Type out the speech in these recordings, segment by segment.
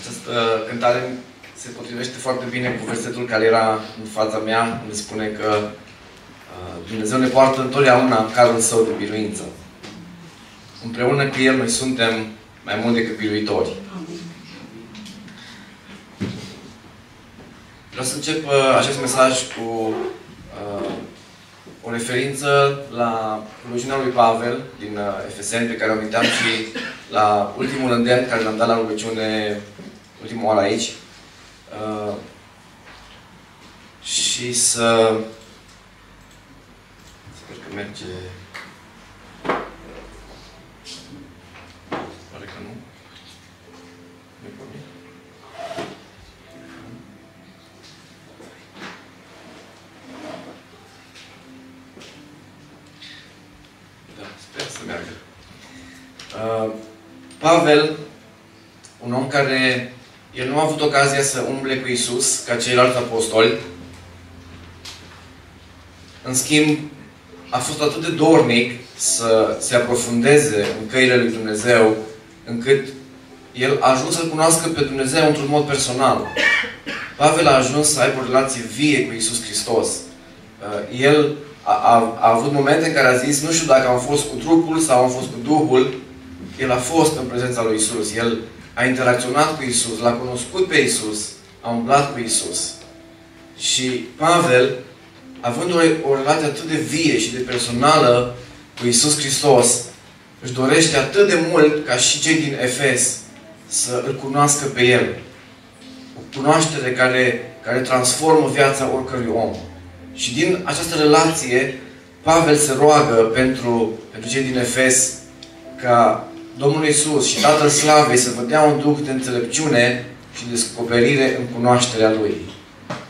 Această cântare se potrivește foarte bine cu versetul care era în fața mea, unde spune că Dumnezeu ne poartă întotdeauna în carul Său de biruință. Împreună cu El noi suntem mai mult decât biruitori. Vreau să încep acest mesaj cu o referință la rugăciunea lui Pavel din Efeseni, pe care o aminteam și la ultimul îndemn care l-am dat la rugăciune ultima oară aici. Și să... Sper că merge... Pare că nu. Nu-i pornit. Da, sper să meargă. Pavel, un om care el nu a avut ocazia să umble cu Iisus ca ceilalți apostoli. În schimb, a fost atât de dornic să se aprofundeze în căile lui Dumnezeu, încât el a ajuns să cunoască pe Dumnezeu într-un mod personal. Pavel a ajuns să aibă o relație vie cu Iisus Hristos. El a avut momente în care a zis, nu știu dacă am fost cu trupul sau am fost cu Duhul, el a fost în prezența lui Iisus. El a interacționat cu Iisus, l-a cunoscut pe Iisus, a umblat cu Iisus. Și Pavel, având o relație atât de vie și de personală cu Iisus Hristos, își dorește atât de mult ca și cei din Efes să îl cunoască pe El. O cunoaștere care transformă viața oricărui om. Și din această relație, Pavel se roagă pentru cei din Efes ca Domnul Iisus și Tatăl Slavei să vă dea un duh de înțelepciune și descoperire în cunoașterea Lui.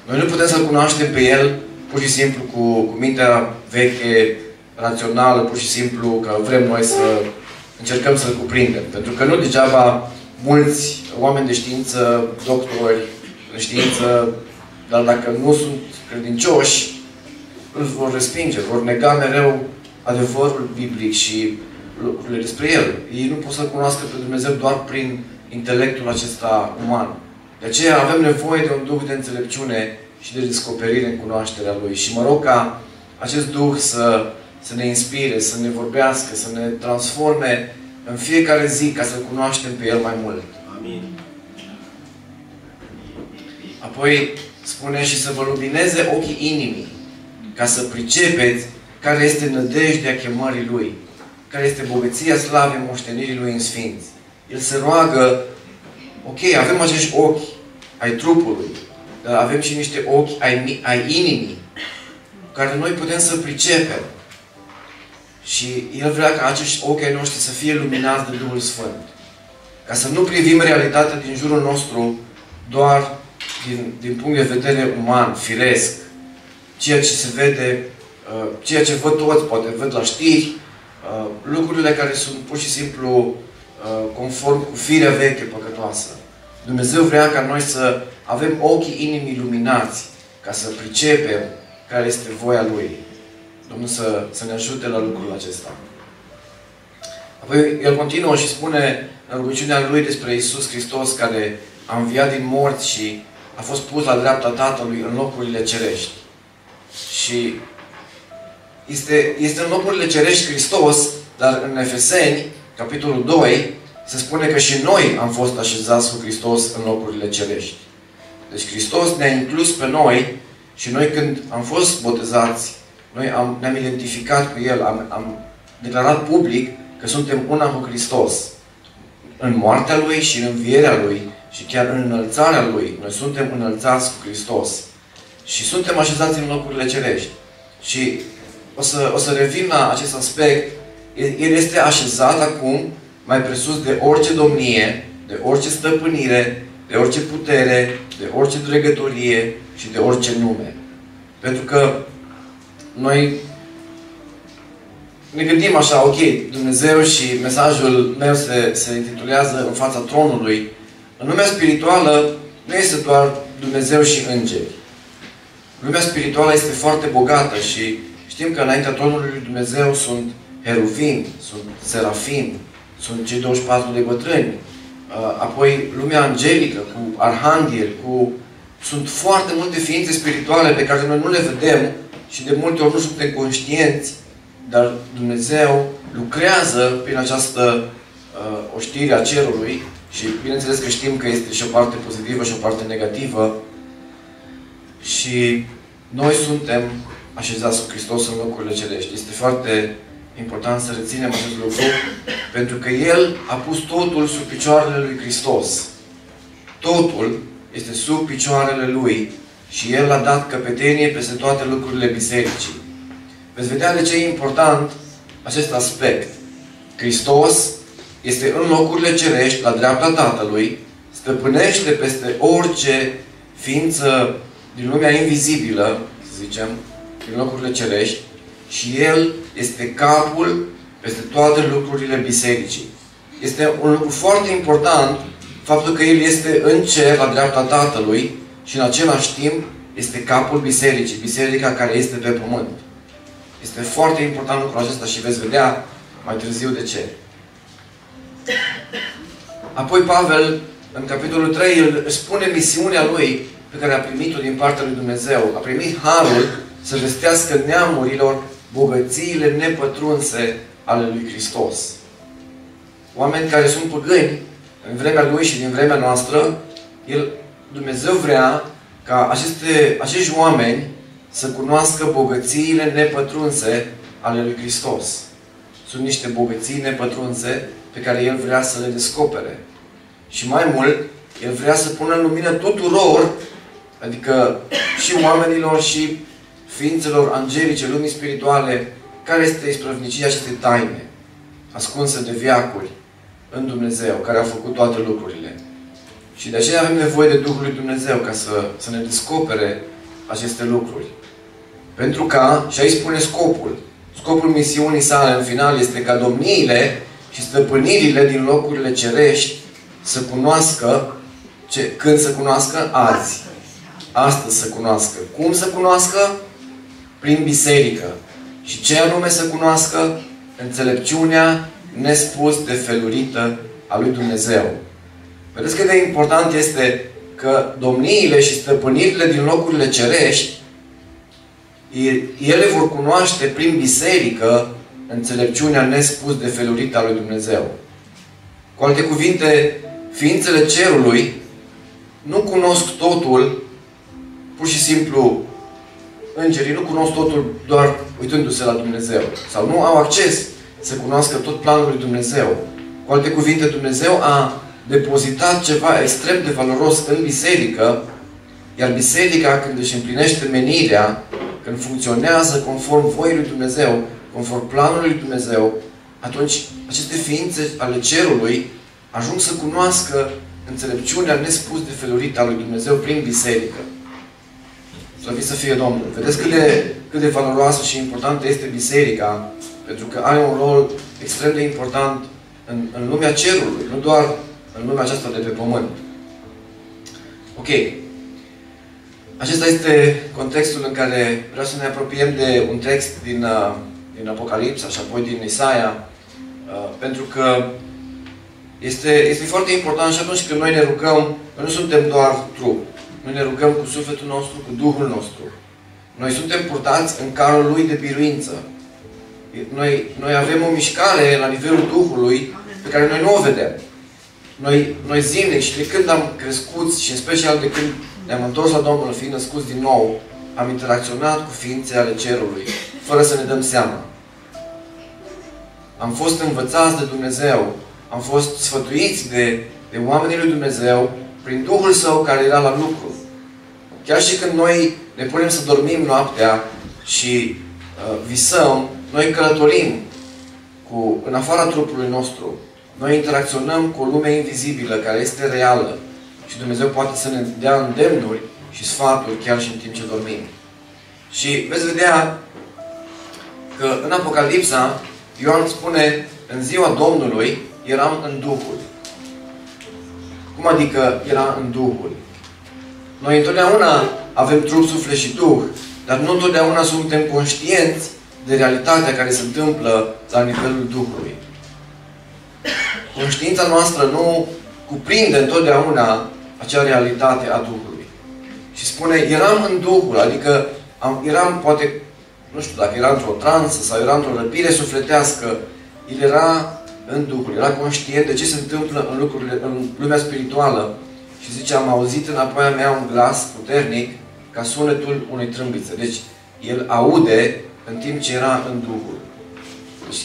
Noi nu putem să-L cunoaștem pe El pur și simplu cu mintea veche, rațională, pur și simplu că vrem noi să încercăm să-L cuprindem. Pentru că nu degeaba mulți oameni de știință, doctori în știință, dar dacă nu sunt credincioși, îl vor respinge, vor nega mereu adevărul biblic și lucrurile despre El. Ei nu pot să cunoască pe Dumnezeu doar prin intelectul acesta uman. De aceea avem nevoie de un duh de înțelepciune și de descoperire în cunoașterea Lui. Și mă rog ca acest duh să ne inspire, să ne vorbească, să ne transforme în fiecare zi ca să-L cunoaștem pe El mai mult. Amin. Apoi spune și să vă lumineze ochii inimii, ca să pricepeți care este nădejdea chemării Lui, care este bogăția slavei moștenirii Lui în sfinți. El se roagă, ok, avem acești ochi ai trupului, dar avem și niște ochi ai inimii, care noi putem să pricepem. Și El vrea ca acești ochi ai noștri să fie luminați de Duhul Sfânt. Ca să nu privim realitatea din jurul nostru doar din punct de vedere uman, firesc. Ceea ce se vede, ceea ce văd toți, poate văd la știri, lucrurile care sunt pur și simplu conform cu firea veche păcătoasă. Dumnezeu vrea ca noi să avem ochii inimii luminați, ca să pricepem care este voia Lui. Domnul să ne ajute la lucrul acesta. Apoi El continuă și spune în rugăciunea Lui despre Iisus Hristos, care a înviat din morți și a fost pus la dreapta Tatălui în locurile cerești. Și este în locurile cerești Hristos, dar în Efeseni, capitolul 2, se spune că și noi am fost așezați cu Hristos în locurile cerești. Deci Hristos ne-a inclus pe noi și noi când am fost botezați, noi ne-am identificat cu El, am declarat public că suntem una cu Hristos. În moartea Lui și în învierea Lui și chiar în înălțarea Lui, noi suntem înălțați cu Hristos. Și suntem așezați în locurile cerești. Și o să revin la acest aspect. El este așezat acum mai presus de orice domnie, de orice stăpânire, de orice putere, de orice dregătorie și de orice nume. Pentru că noi ne gândim așa, ok, Dumnezeu și mesajul meu se intitulează În fața tronului. În lumea spirituală nu este doar Dumnezeu și îngeri. Lumea spirituală este foarte bogată și știm că înaintea tronului lui Dumnezeu sunt heruvim, sunt serafim, sunt cei 24 de bătrâni, apoi lumea angelică, cu arhangheli, sunt foarte multe ființe spirituale pe care noi nu le vedem și de multe ori nu suntem conștienți, dar Dumnezeu lucrează prin această oștire a cerului și bineînțeles că știm că este și o parte pozitivă și o parte negativă și noi suntem așezați cu Hristos în locurile cerești. Este foarte important să reținem acest lucru, pentru că El a pus totul sub picioarele lui Hristos. Totul este sub picioarele Lui și El a dat căpetenie peste toate lucrurile bisericii. Veți vedea de ce e important acest aspect. Hristos este în locurile cerești, la dreapta Tatălui, stăpânește peste orice ființă din lumea invizibilă, să zicem, din locurile cerești, și El este capul peste toate lucrurile bisericii. Este un lucru foarte important faptul că El este în cer, la dreapta Tatălui, și în același timp este capul bisericii, biserica care este pe pământ. Este foarte important lucrul acesta și veți vedea mai târziu de ce. Apoi Pavel, în capitolul 3, el spune misiunea lui pe care a primit-o din partea lui Dumnezeu. A primit harul să vestească neamurilor bogățiile nepătrunse ale lui Hristos. Oameni care sunt păgâni în vremea lui și din vremea noastră, Dumnezeu vrea ca acești oameni să cunoască bogățiile nepătrunse ale lui Hristos. Sunt niște bogății nepătrunse pe care El vrea să le descopere. Și mai mult, El vrea să pună în lumină tuturor, adică și oamenilor și ființelor angelice, lumii spirituale, care este isprăvnicia acestei taine, ascunsă de veacuri în Dumnezeu, care a făcut toate lucrurile. Și de aceea avem nevoie de Duhul lui Dumnezeu ca să ne descopere aceste lucruri. Pentru ca, și aici spune scopul misiunii sale în final este ca domniile și stăpânirile din locurile cerești să cunoască, când să cunoască? Azi. Astăzi să cunoască. Cum să cunoască? Prin biserică. Și ce anume să cunoască? Înțelepciunea nespus de felurită a lui Dumnezeu. Vedeți cât de important este că domniile și stăpânirile din locurile cerești, ele vor cunoaște prin biserică înțelepciunea nespus de felurită a lui Dumnezeu. Cu alte cuvinte, ființele cerului nu cunosc totul, pur și simplu, îngerii nu cunosc totul doar uitându-se la Dumnezeu. Sau nu au acces să cunoască tot planul lui Dumnezeu. Cu alte cuvinte, Dumnezeu a depozitat ceva extrem de valoros în biserică, iar biserica, când își împlinește menirea, când funcționează conform voii lui Dumnezeu, conform planului lui Dumnezeu, atunci aceste ființe ale cerului ajung să cunoască înțelepciunea nespus de felurită a lui Dumnezeu prin biserică. Slăvit să fie Domnul! Vedeți cât de valoroasă și importantă este biserica, pentru că are un rol extrem de important în lumea cerului, nu doar în lumea aceasta de pe pământ. Ok. Acesta este contextul în care vreau să ne apropiem de un text din Apocalipsa și apoi din Isaia, pentru că este foarte important și atunci când noi ne rugăm, noi nu suntem doar trup. Noi ne rugăm cu sufletul nostru, cu Duhul nostru. Noi suntem purtați în carul Lui de biruință. Noi avem o mișcare la nivelul Duhului pe care noi nu o vedem. Noi zilnic și de când am crescut și în special de când ne-am întors la Domnul, fiind născuți din nou, am interacționat cu ființe ale cerului, fără să ne dăm seama. Am fost învățați de Dumnezeu, am fost sfătuiți de oamenii lui Dumnezeu prin Duhul Său care era la lucru. Chiar și când noi ne punem să dormim noaptea și visăm, noi călătorim în afara trupului nostru. Noi interacționăm cu o lume invizibilă care este reală și Dumnezeu poate să ne dea îndemnuri și sfaturi chiar și în timp ce dormim. Și veți vedea că în Apocalipsa Ioan spune, în ziua Domnului eram în Duhul. Cum adică era în Duhul? Noi întotdeauna avem trup, suflet și Duh, dar nu întotdeauna suntem conștienți de realitatea care se întâmplă la nivelul Duhului. conștiința noastră nu cuprinde întotdeauna acea realitate a Duhului. Și spune, eram în Duhul, adică eram, poate, nu știu dacă era într-o transă sau era într-o răpire sufletească, el era în Duhul, era conștient de ce se întâmplă în lumea spirituală. Și zice, am auzit înapoi a mea un glas puternic ca sunetul unei trâmbițe. Deci, el aude în timp ce era în Duhul. Deci,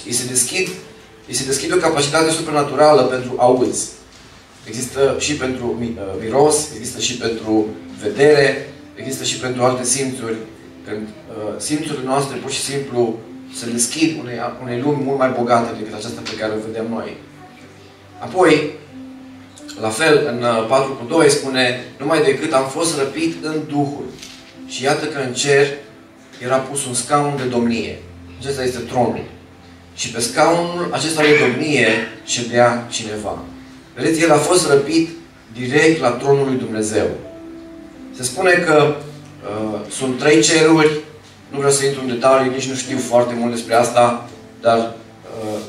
îi se deschide o capacitate supranaturală pentru auz. Există și pentru miros, există și pentru vedere, există și pentru alte simțuri. Când simțurile noastre pur și simplu se deschid unei lumi mult mai bogate decât aceasta pe care o vedem noi. Apoi, la fel, în 4:2 spune, numai decât am fost răpit în Duhul. Și iată că în cer era pus un scaun de domnie. Acesta este tronul. Și pe scaunul acesta de domnie ședea cineva. Vedeți, el a fost răpit direct la tronul lui Dumnezeu. Se spune că sunt 3 ceruri. Nu vreau să intru în detalii, nici nu știu foarte mult despre asta, dar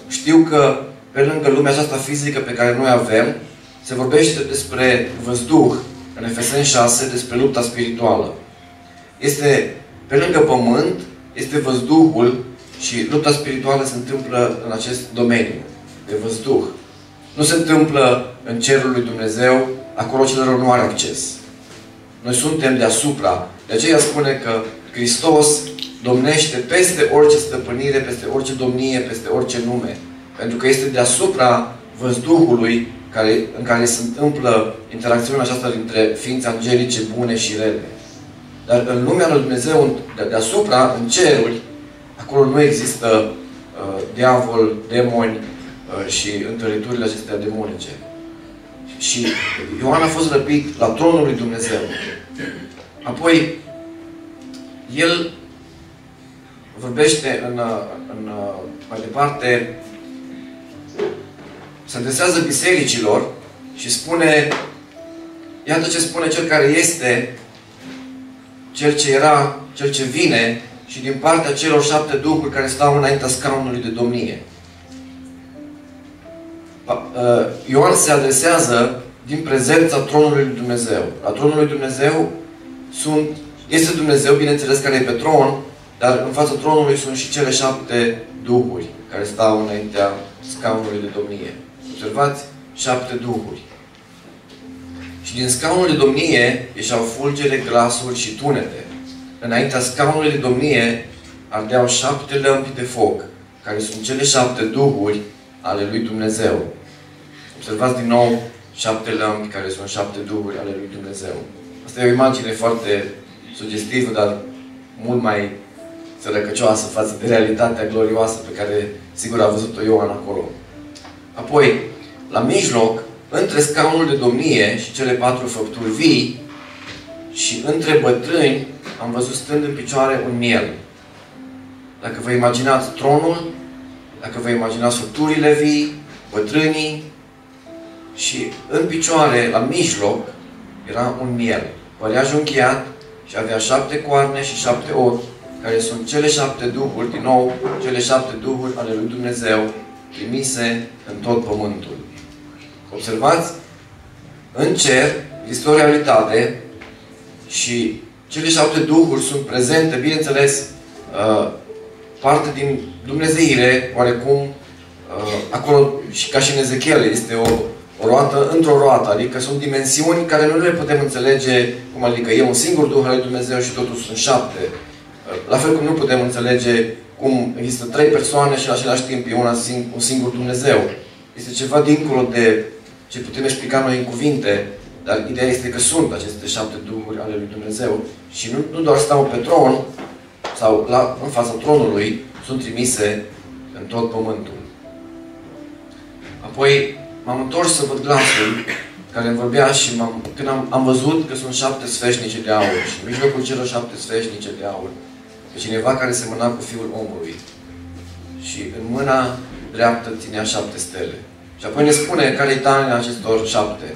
știu că pe lângă lumea aceasta fizică pe care noi avem, se vorbește despre văzduh, în Efeseni 6, despre lupta spirituală. Este pe lângă pământ, este văzduhul și lupta spirituală se întâmplă în acest domeniu, de văzduh. Nu se întâmplă în cerul lui Dumnezeu, acolo cel rău nu are acces. Noi suntem deasupra. De aceea spune că Hristos domnește peste orice stăpânire, peste orice domnie, peste orice nume. Pentru că este deasupra văzduhului în care se întâmplă interacțiunea aceasta dintre ființe angelice bune și rele. Dar în lumea lui Dumnezeu, deasupra, în ceruri, acolo nu există diavol, demoni și întăriturile acestea demonice. Și Ioan a fost răpit la tronul lui Dumnezeu. Apoi, el vorbește mai departe, se adresează bisericilor și spune, iată ce spune cel care este, cel ce era, cel ce vine și din partea celor 7 duhuri care stau înaintea scaunului de domnie. Ioan se adresează din prezența tronului lui Dumnezeu. La tronul lui Dumnezeu este Dumnezeu, bineînțeles, care e pe tron, dar în fața tronului sunt și cele 7 duhuri care stau înaintea scaunului de domnie. Observați? 7 duhuri. Și din scaunul de domnie ieșeau fulgere, glasuri și tunete. Înaintea scaunului de domnie ardeau 7 lămpi de foc, care sunt cele 7 duhuri ale lui Dumnezeu. Observați din nou 7 lămpi care sunt 7 duhuri ale lui Dumnezeu. Asta e o imagine foarte sugestivă, dar mult mai sărăcăcioasă față de realitatea glorioasă pe care sigur a văzut-o Ioan acolo. Apoi, la mijloc, între scaunul de domnie și cele 4 făpturi vii și între bătrâni, am văzut stând în picioare un miel. Dacă vă imaginați tronul, dacă vă imaginați făpturile vii, bătrânii, și în picioare, la mijloc, era un miel. Părea junchiat și avea 7 coarne și 7 ochi, care sunt cele 7 duhuri, din nou, cele 7 duhuri ale lui Dumnezeu, trimise în tot pământul. Observați? În cer există o realitate și cele 7 duhuri sunt prezente, bineînțeles, parte din Dumnezeire, oarecum, acolo, și ca și în Ezechiel, este o roată într-o roată, adică sunt dimensiuni care nu le putem înțelege, cum adică e un singur Duh al lui Dumnezeu și totul sunt 7. La fel cum nu putem înțelege cum există 3 persoane și în același timp e un singur Dumnezeu. Este ceva dincolo de ce putem explica noi în cuvinte, dar ideea este că sunt aceste 7 duhuri ale lui Dumnezeu și nu doar stau pe tron sau în fața tronului, sunt trimise în tot pământul. Apoi m-am întors să văd glasul care îmi vorbea și când am văzut că sunt 7 sfeșnice de aur și în mijlocul celor 7 sfeșnice de aur e cineva care semăna cu Fiul omului și în mâna dreaptă ținea 7 stele. Și apoi ne spune care-i taina acestor 7.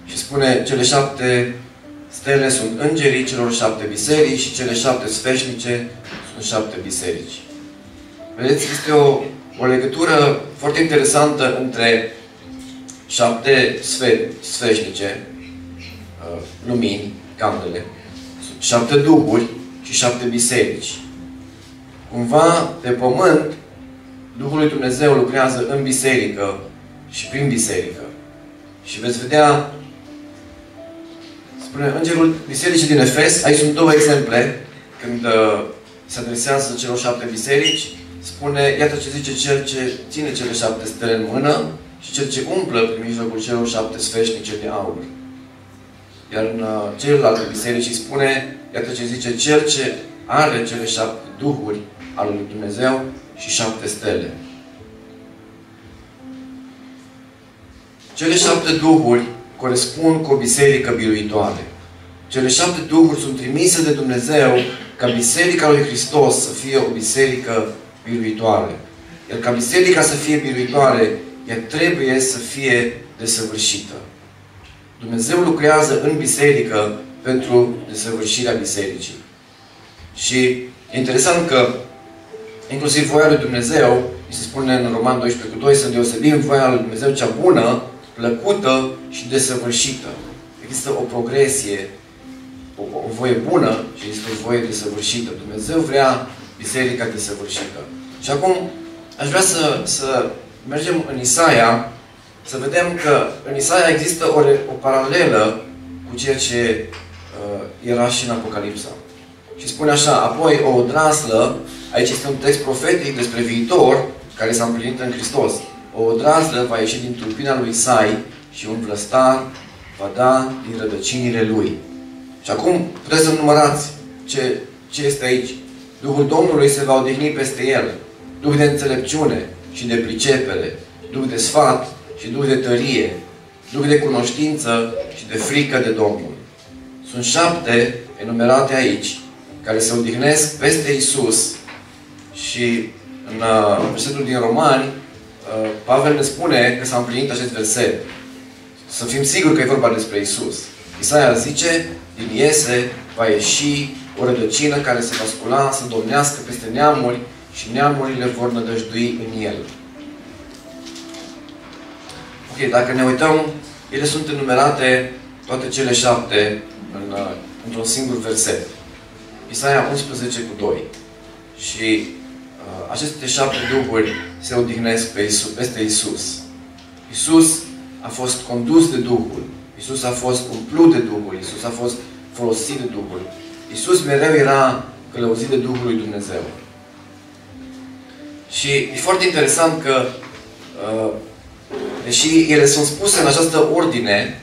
Și spune, cele 7 stele sunt îngerii celor 7 biserici și cele 7 sfeșnice sunt 7 biserici. Vedeți, este o legătură foarte interesantă între 7 sfeșnice, lumini, candele, 7 duhuri și 7 biserici. Cumva, pe pământ, Duhul lui Dumnezeu lucrează în biserică și prin biserică. Și veți vedea, spune Îngerul Bisericii din Efes, aici sunt 2 exemple, când se adresează celor 7 biserici, spune, iată ce zice cel ce ține cele 7 stele în mână și cel ce umplă prin mijlocul celor 7 sfeșnice de aur. Iar în celelalte biserici spune, iată ce zice cel ce are cele 7 duhuri ale lui Dumnezeu și 7 stele. Cele 7 duhuri corespund cu o biserică biruitoare. Cele 7 duhuri sunt trimise de Dumnezeu ca Biserica lui Hristos să fie o biserică biruitoare. Iar ca biserica să fie biruitoare, ea trebuie să fie desăvârșită. Dumnezeu lucrează în biserică pentru desăvârșirea bisericii. Și e interesant că inclusiv voia lui Dumnezeu, se spune în Roman 12:2, să deosebim voia lui Dumnezeu cea bună, plăcută și desăvârșită. Există o progresie, o voie bună și există o voie desăvârșită. Dumnezeu vrea biserica desăvârșită. Și acum aș vrea să mergem în Isaia, să vedem că în Isaia există o paralelă cu ceea ce era și în Apocalipsa. Și spune așa, apoi o odraslă, aici este un text profetic despre viitor, care s-a împlinit în Hristos. O odraslă va ieși din tulpina lui Isai și un vlăstar va da din rădăcinile lui. Și acum puteți să numărați ce este aici. Duhul Domnului se va odihni peste el. Duh de înțelepciune și de pricepere, Duh de sfat și Duh de tărie, Duh de cunoștință și de frică de Domnul. Sunt 7 enumerate aici, care se odihnesc peste Iisus. Și în versetul din Romani, Pavel ne spune că s-a împlinit acest verset. Să fim siguri că e vorba despre Iisus. Isaia zice, din Iese va ieși o rădăcină care se va scula, să domnească peste neamuri și neamurile vor nădăjdui în el. Ok, dacă ne uităm, ele sunt enumerate toate cele 7 într-un singur verset. Isaia 11:2. Și aceste 7 duhuri se odihnesc peste Iisus. Iisus a fost condus de Duhul. Iisus a fost umplut de Duhul. Iisus a fost folosit de Duhul. Iisus mereu era călăuzit de Duhul lui Dumnezeu. Și e foarte interesant că, deși ele sunt spuse în această ordine,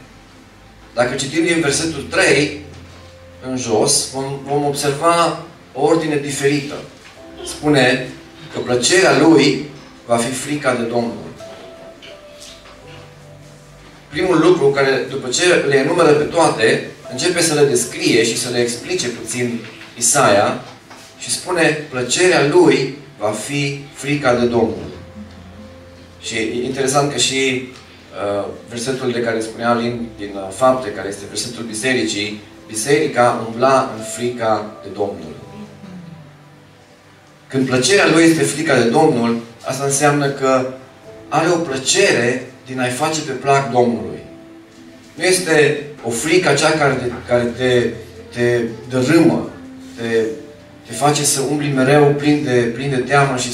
dacă citim din versetul 3 în jos, vom observa o ordine diferită. Spune că plăcerea lui va fi frica de Domnul. Primul lucru care, după ce le enumeră pe toate, începe să le descrie și să le explice puțin Isaia și spune plăcerea lui va fi frica de Domnul. Și e interesant că și versetul de care spunea Alin din Fapte, care este versetul bisericii, biserica umbla în frica de Domnul. Când plăcerea lui este frica de Domnul, asta înseamnă că are o plăcere din a-i face pe plac Domnului. Nu este o frică aceea care te dărâmă, te face să umbli mereu plin de teamă și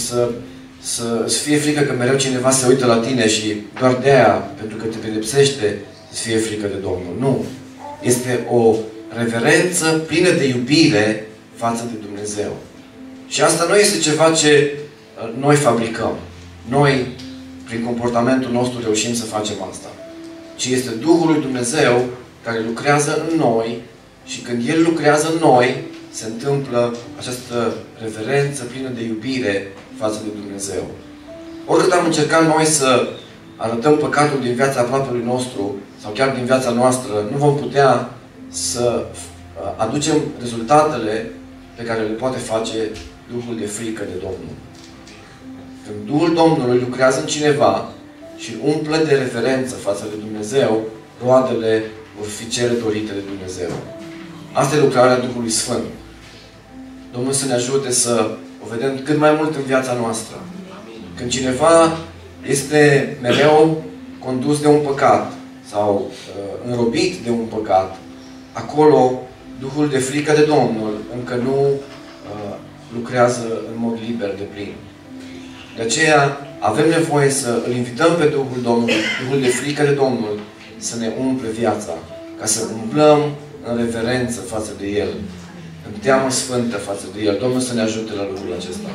să-ți fie frică că mereu cineva se uită la tine și doar de aia, pentru că te pedepsește, să fie frică de Domnul. Nu. Este o reverență plină de iubire față de Dumnezeu. Și asta nu este ceva ce noi fabricăm. Noi, prin comportamentul nostru, reușim să facem asta. Ci este Duhul lui Dumnezeu care lucrează în noi și când El lucrează în noi, se întâmplă această reverență plină de iubire față de Dumnezeu. Oricât am încercat noi să arătăm păcatul din viața aproapelui nostru sau chiar din viața noastră, nu vom putea să aducem rezultatele pe care le poate face Duhul de frică de Domnul. Când Duhul Domnului lucrează în cineva și umple de reverență față de Dumnezeu, roadele vor fi cele dorite de Dumnezeu. Asta e lucrarea Duhului Sfânt. Domnul să ne ajute să o vedem cât mai mult în viața noastră. Când cineva este mereu condus de un păcat sau înrobit de un păcat, acolo Duhul de frică de Domnul încă nu lucrează în mod liber de plin. De aceea avem nevoie să îl invităm pe Duhul Domnului, Duhul de frică de Domnul, să ne umple viața, ca să umblăm în reverență față de El, în teamă sfântă față de El. Domnul să ne ajute la lucrul acesta.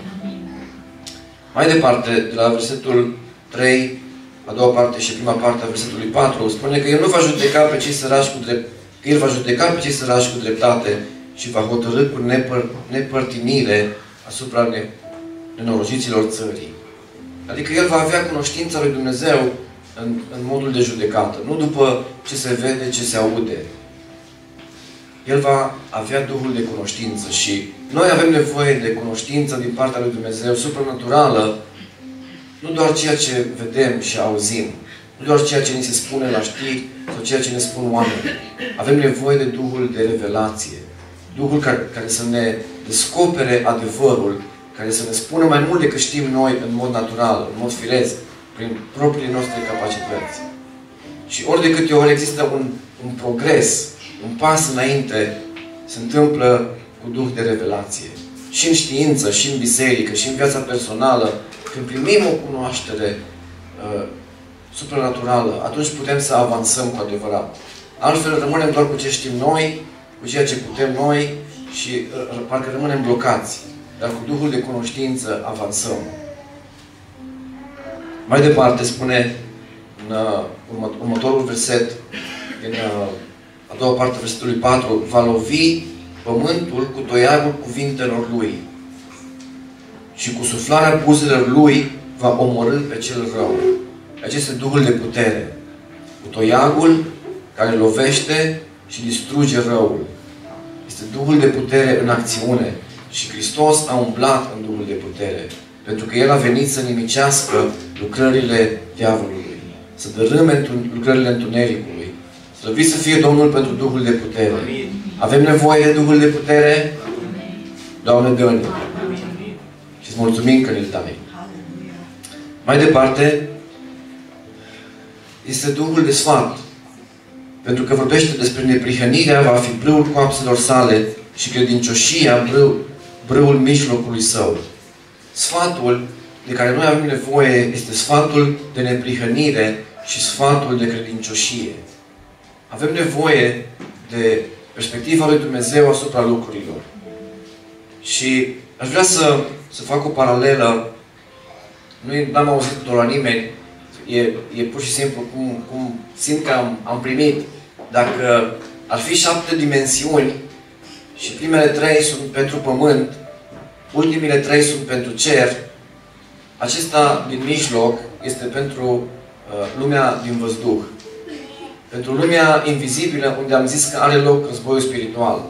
Mai departe, de la versetul 3, a doua parte și prima parte a versetului 4, spune că El nu va judeca pe cei săraci cu drept, că El va judeca pe cei săraci cu dreptate și va hotărî cu nepărtinire asupra nenorociților țării. Adică El va avea cunoștința lui Dumnezeu în modul de judecată, nu după ce se vede, ce se aude. El va avea Duhul de cunoștință și noi avem nevoie de cunoștință din partea lui Dumnezeu supranaturală, nu doar ceea ce vedem și auzim, nu doar ceea ce ni se spune la știri sau ceea ce ne spun oamenii. Avem nevoie de Duhul de revelație, Duhul care să ne descopere adevărul, care să ne spună mai mult decât știm noi în mod natural, în mod firesc, prin propriile noastre capacități. Și ori de câte ori există un progres, un pas înainte, se întâmplă cu Duh de revelație. Și în știință, și în biserică, și în viața personală, când primim o cunoaștere supranaturală, atunci putem să avansăm cu adevărat. Altfel rămânem doar cu ce știm noi, cu ceea ce putem noi și parcă rămânem blocați. Dar cu Duhul de cunoștință avansăm. Mai departe spune în următorul verset, din a doua parte a versetului 4, va lovi pământul cu toiagul cuvintelor lui și cu suflarea buzelor lui va omorî pe cel rău. Acesta este Duhul de putere. Cu toiagul care lovește și distruge răul. Este Duhul de putere în acțiune. Și Hristos a umblat în Duhul de putere. Pentru că El a venit să nimicească lucrările diavolului. Să dărâme lucrările întunericului. Slăvit să fie Domnul pentru Duhul de putere. Amin. Avem nevoie de Duhul de putere? Doamne, dă-ne. Și îți mulțumim că ne-l dai. Mai departe, este Duhul de sfat. Pentru că vorbește despre neprihănirea va fi brâul coapselor sale și credincioșia brâul mijlocului său. Sfatul de care noi avem nevoie este sfatul de neprihănire și sfatul de credincioșie. Avem nevoie de perspectiva lui Dumnezeu asupra lucrurilor. Și aș vrea să fac o paralelă. N-am auzit de la nimeni. E pur și simplu cum simt că am primit. Dacă ar fi 7 dimensiuni și primele 3 sunt pentru pământ, ultimile 3 sunt pentru cer, acesta din mijloc este pentru lumea din văzduh. Pentru lumea invizibilă, unde am zis că are loc războiul spiritual.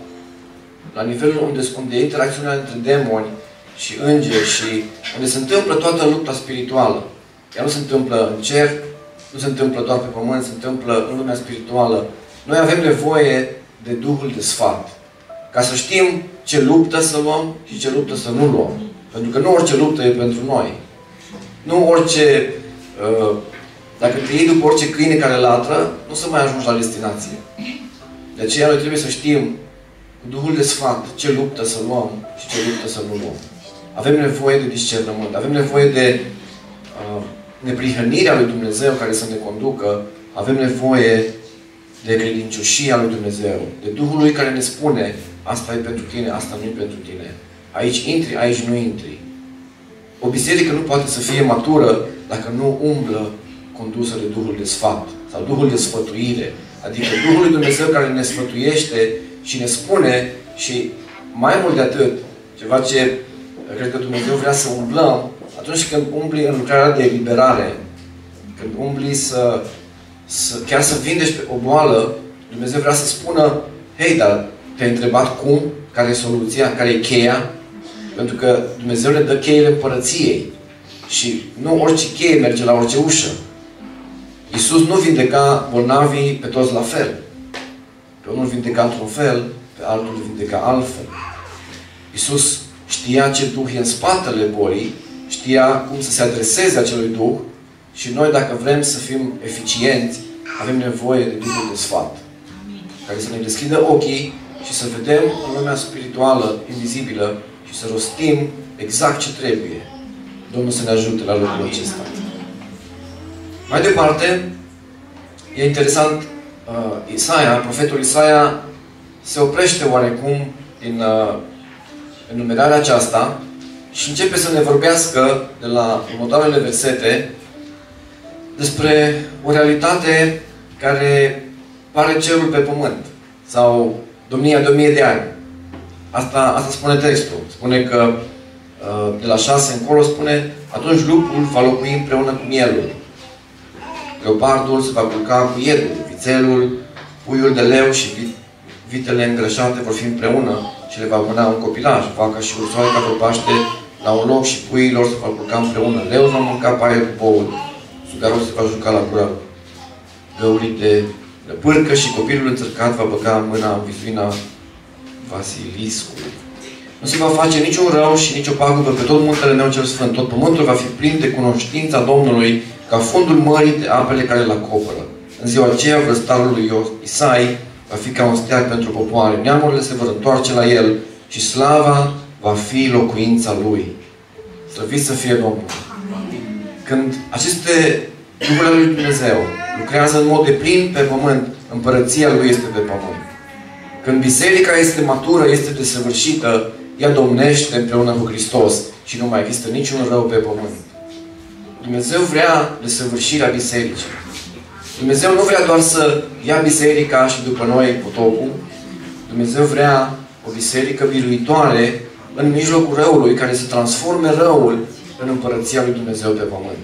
La nivelul unde e interacțiunea între demoni și îngeri și unde se întâmplă toată lupta spirituală. Ea nu se întâmplă în cer, nu se întâmplă doar pe pământ, se întâmplă în lumea spirituală. Noi avem nevoie de Duhul de sfat. Ca să știm ce luptă să luăm și ce luptă să nu luăm. Pentru că nu orice luptă e pentru noi. Nu orice... Dacă te iei după orice câine care latră, nu să mai ajungi la destinație. De aceea noi trebuie să știm cu Duhul de sfat ce luptă să luăm și ce luptă să nu luăm. Avem nevoie de discernământ. Avem nevoie de neprihănirea lui Dumnezeu care să ne conducă. Avem nevoie de credincioșia lui Dumnezeu. De Duhul lui care ne spune asta e pentru tine, asta nu e pentru tine. Aici intri, aici nu intri. O biserică nu poate să fie matură dacă nu umblă condusă de Duhul de sfat sau Duhul de sfătuire. Adică Duhul lui Dumnezeu care ne sfătuiește și ne spune și mai mult de atât, ceva ce cred că Dumnezeu vrea să umblăm atunci când umbli în lucrarea de eliberare, când umbli chiar să vindești o boală, Dumnezeu vrea să spună, hei, dar te-ai întrebat cum? Care e soluția? Care e cheia? Pentru că Dumnezeu le dă cheile împărăției. Și nu orice cheie merge la orice ușă. Iisus nu vindeca bolnavii pe toți la fel. Pe unul vindeca într-un fel, pe altul vindeca altfel. Iisus știa ce duh e în spatele bolii, știa cum să se adreseze acelui duh Și noi, dacă vrem să fim eficienți, avem nevoie de Duhul de sfat. Care să ne deschidă ochii și să vedem în lumea spirituală, invizibilă, și să rostim exact ce trebuie. Domnul să ne ajute la lucrul acesta. Mai departe, e interesant, Isaia, profetul Isaia, se oprește oarecum din enumerarea aceasta și începe să ne vorbească de la următoarele versete despre o realitate care pare cerul pe pământ sau domnia de 1000 de ani. Asta spune textul. Spune că de la 6 încolo spune: atunci lupul va locui împreună cu mielul. Leopardul se va culca cu iedul, vițelul, puiul de leu și vitele îngrășate vor fi împreună și le va mâna un copilaj. Vaca și ursoaica vor paște la un loc și puii lor se vor culca împreună. Leul va mânca paie cu boul. Sugarul se va juca la gura găurii de pârcă și copilul înțărcat va băga mâna în vizuina Vasiliscului. Nu se va face niciun rău și nicio pagubă pe tot muntele meu cel sfânt. Tot pământul va fi plin de cunoștința Domnului, ca fundul mării de apele care îl acoperă. În ziua aceea, vărstarul lui Isai va fi ca un steag pentru popoare. Neamurile se vor întoarce la el și slava va fi locuința lui. Slăvit să fie Domnul! Când aceste lucruri ale lui Dumnezeu lucrează în mod deplin pe pământ, împărăția lui este pe pământ. Când biserica este matură, este desăvârșită, ea domnește împreună cu Hristos și nu mai există niciun rău pe pământ. Dumnezeu vrea desăvârșirea bisericii. Dumnezeu nu vrea doar să ia biserica și după noi potopul. Dumnezeu vrea o biserică biruitoare în mijlocul răului, care să transforme răul în împărăția lui Dumnezeu pe pământ.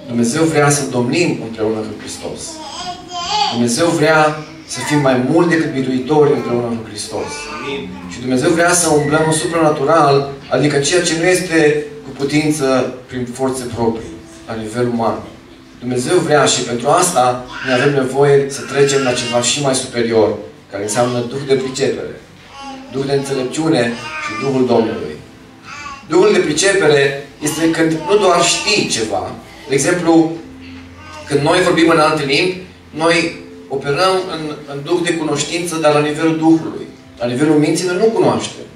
Dumnezeu vrea să domnim împreună cu Hristos. Dumnezeu vrea să fim mai mult decât biruitori împreună cu Hristos. Și Dumnezeu vrea să umblăm în supranatural, adică ceea ce nu este cu putință prin forțe proprii, la nivel uman. Dumnezeu vrea și pentru asta ne avem nevoie să trecem la ceva și mai superior, care înseamnă Duh de pricepere, Duh de înțelepciune și Duhul Domnului. Duhul de pricepere este când nu doar știi ceva. De exemplu, când noi vorbim în alte limbi, noi operăm în Duh de cunoștință, dar la nivelul Duhului. La nivelul minții noi nu cunoaștem.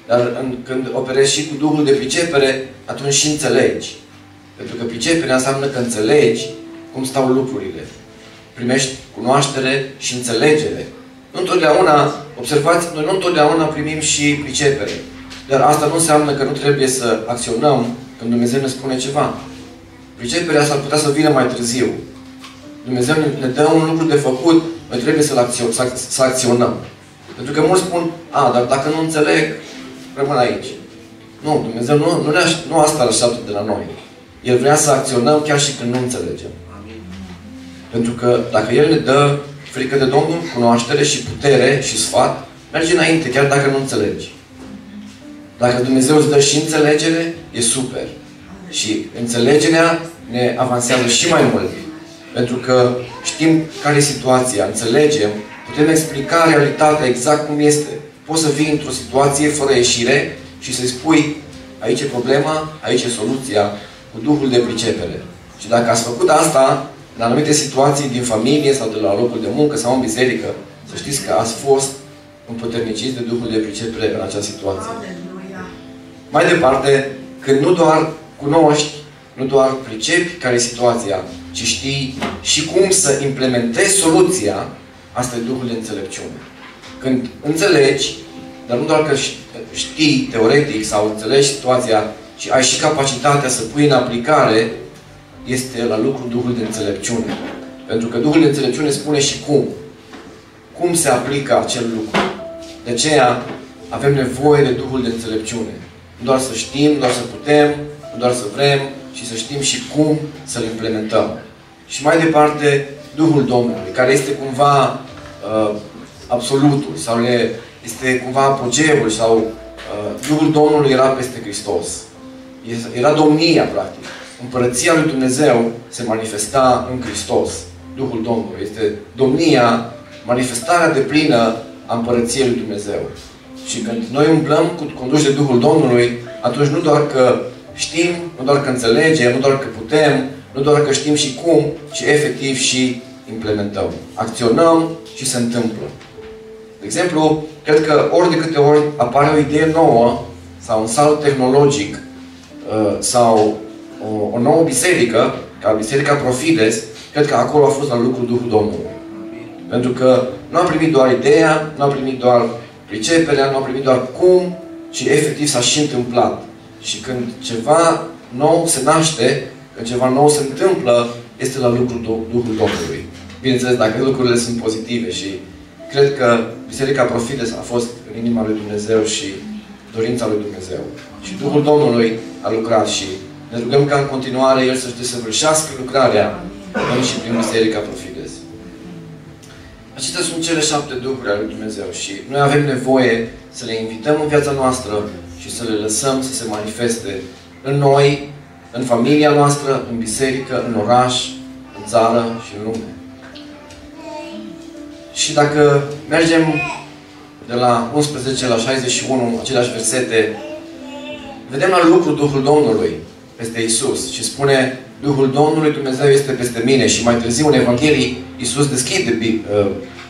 Dar când operezi și cu Duhul de pricepere, atunci și înțelegi. Pentru că priceperea înseamnă că înțelegi cum stau lucrurile. Primești cunoaștere și înțelegere. Nu întotdeauna, observați, noi nu întotdeauna primim și pricepere. Dar asta nu înseamnă că nu trebuie să acționăm când Dumnezeu ne spune ceva. Priceperea s-ar putea să vină mai târziu. Dumnezeu ne dă un lucru de făcut, noi trebuie să acționăm. Pentru că mulți spun: dar dacă nu înțeleg, rămân aici. Nu, Dumnezeu nu asta așteaptă de la noi. El vrea să acționăm chiar și când nu înțelegem. Amin. Pentru că dacă El ne dă frică de Domnul, cunoaștere și putere și sfat, merge înainte, chiar dacă nu înțelegi. Dacă Dumnezeu îți dă și înțelegere, e super. Și înțelegerea ne avansează și mai mult. Pentru că știm care e situația, înțelegem, putem explica realitatea exact cum este. Poți să vii într-o situație fără ieșire și să-i spui: aici e problema, aici e soluția, cu Duhul de pricepere. Și dacă ați făcut asta în anumite situații din familie sau de la locul de muncă sau în biserică, să știți că ați fost împuterniciți de Duhul de pricepere în acea situație. Mai departe, când nu doar cunoști, nu doar pricepi care e situația, ci știi și cum să implementezi soluția, asta e Duhul de înțelepciune. Când înțelegi, dar nu doar că știi teoretic sau înțelegi situația, ci ai și capacitatea să pui în aplicare, este la lucru Duhul de înțelepciune. Pentru că Duhul de înțelepciune spune și cum. Cum se aplică acel lucru. De aceea avem nevoie de Duhul de înțelepciune. Nu doar să știm, nu doar să putem, nu doar să vrem, ci să știm și cum să-L implementăm. Și mai departe, Duhul Domnului, care este cumva absolutul, sau este cumva apogeul, sau Duhul Domnului era peste Hristos. Era domnia, practic. Împărăția lui Dumnezeu se manifesta în Hristos. Duhul Domnului este domnia, manifestarea deplină a împărăției lui Dumnezeu. Și când noi umblăm conduși de Duhul Domnului, atunci nu doar că știm, nu doar că înțelegem, nu doar că putem, Nu doar că știm și cum, ci efectiv și implementăm. Acționăm și se întâmplă. De exemplu, cred că ori de câte ori apare o idee nouă sau un salt tehnologic sau o nouă biserică, ca Biserica Profides, cred că acolo a fost la lucru Duhul Domnului. Pentru că nu a primit doar ideea, nu a primit doar priceperea, nu a primit doar cum, ci efectiv s-a și întâmplat. Și când ceva nou se naște, când ceva nou se întâmplă, este la lucru Duhul Domnului. Bineînțeles, dacă lucrurile sunt pozitive și cred că Biserica Profides a fost în inima lui Dumnezeu și dorința lui Dumnezeu. Și Duhul Domnului a lucrat și ne rugăm ca în continuare El să-și desăvârșească lucrarea în și prin Biserica Profides. Acestea sunt cele 7 Duhuri ale lui Dumnezeu și noi avem nevoie să le invităm în viața noastră și să le lăsăm să se manifeste în noi, în familia noastră, în biserică, în oraș, în țară și în lume. Și dacă mergem de la 11 la 61, aceleași versete, vedem la lucru Duhul Domnului peste Iisus și spune Duhul Domnului Dumnezeu este peste mine și mai târziu în Evanghelii Iisus deschide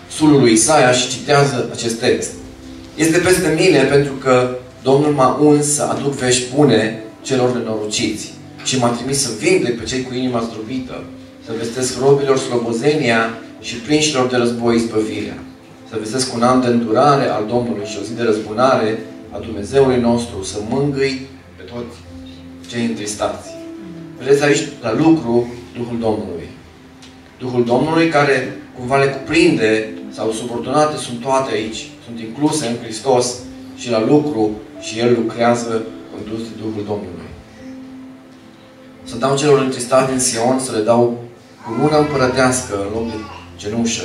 sulul lui Isaia și citează acest text. Este peste mine pentru că Domnul m-a uns să aduc vești bune celor nenorociți și m-a trimis să vindec pe cei cu inima zdrobită, să vestesc robilor slobozenia și prinșilor de război izbăvirea, să vestesc un an de îndurare al Domnului și o zi de răzbunare a Dumnezeului nostru, să mângâi pe toți cei întristați. Vedeți aici la lucru Duhul Domnului. Duhul Domnului care cumva le cuprinde sau subordonate sunt toate aici. Sunt incluse în Hristos și la lucru și El lucrează condus de Duhul Domnului. Să dau celor întristați din Sion, să le dau cununa împărătească în loc de cenușă,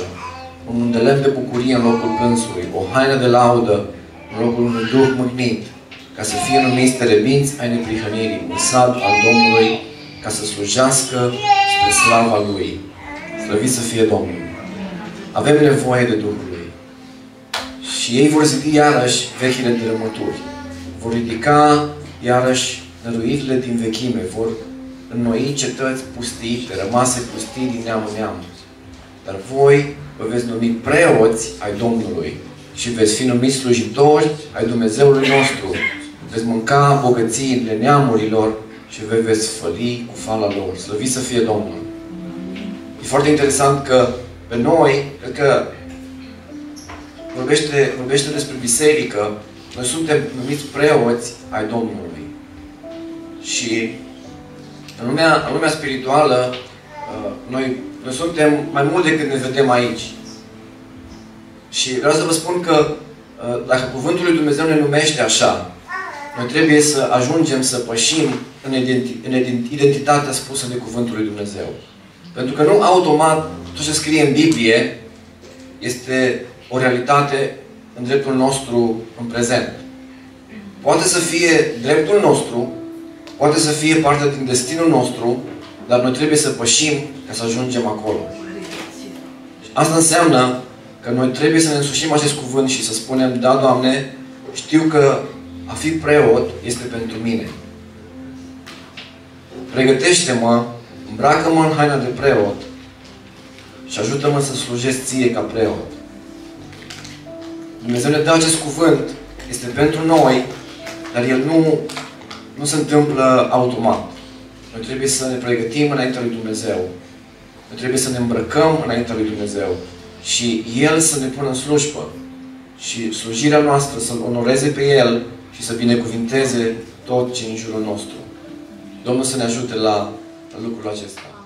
un de lemn de bucurie în locul plânsului, o haină de laudă în locul unui duh mâhnit, ca să fie numiți terebinți ai neprihănirii, un sad al Domnului, ca să slujească spre slava Lui. Slăvit să fie Domnul! Avem nevoie de Duhul Lui. Și ei vor zidi iarăși vechile dărâmături. Vor ridica iarăși năruirile din vechime. Vor înnoi cetăți pustiite, rămase pustii din neam în neam. Dar voi vă veți numi preoți ai Domnului și veți fi numiți slujitori ai Dumnezeului nostru. Veți mânca bogățiile neamurilor și vă veți făli cu fala lor. Slăvit să fie Domnul! E foarte interesant că pe noi, cred că vorbește despre biserică, noi suntem numiți preoți ai Domnului. Și în lumea spirituală, noi suntem mai mult decât ne vedem aici. Și vreau să vă spun că dacă Cuvântul lui Dumnezeu ne numește așa, noi trebuie să ajungem să pășim în identitatea spusă de Cuvântul lui Dumnezeu. Pentru că nu automat tot ce scrie în Biblie este o realitate în dreptul nostru în prezent. Poate să fie dreptul nostru, poate să fie parte din destinul nostru, dar noi trebuie să pășim ca să ajungem acolo. Asta înseamnă că noi trebuie să ne însușim acest cuvânt și să spunem, da, Doamne, știu că a fi preot este pentru mine. Pregătește-mă, îmbracă-mă în haina de preot și ajută-mă să slujesc ție ca preot. Dumnezeu ne dă acest cuvânt, este pentru noi, dar El nu se întâmplă automat. Noi trebuie să ne pregătim înaintea lui Dumnezeu. Noi trebuie să ne îmbrăcăm înaintea lui Dumnezeu. Și El să ne pună în slujbă. Și slujirea noastră să-L onoreze pe El și să binecuvinteze tot ce în jurul nostru. Domnul să ne ajute la lucrul acesta.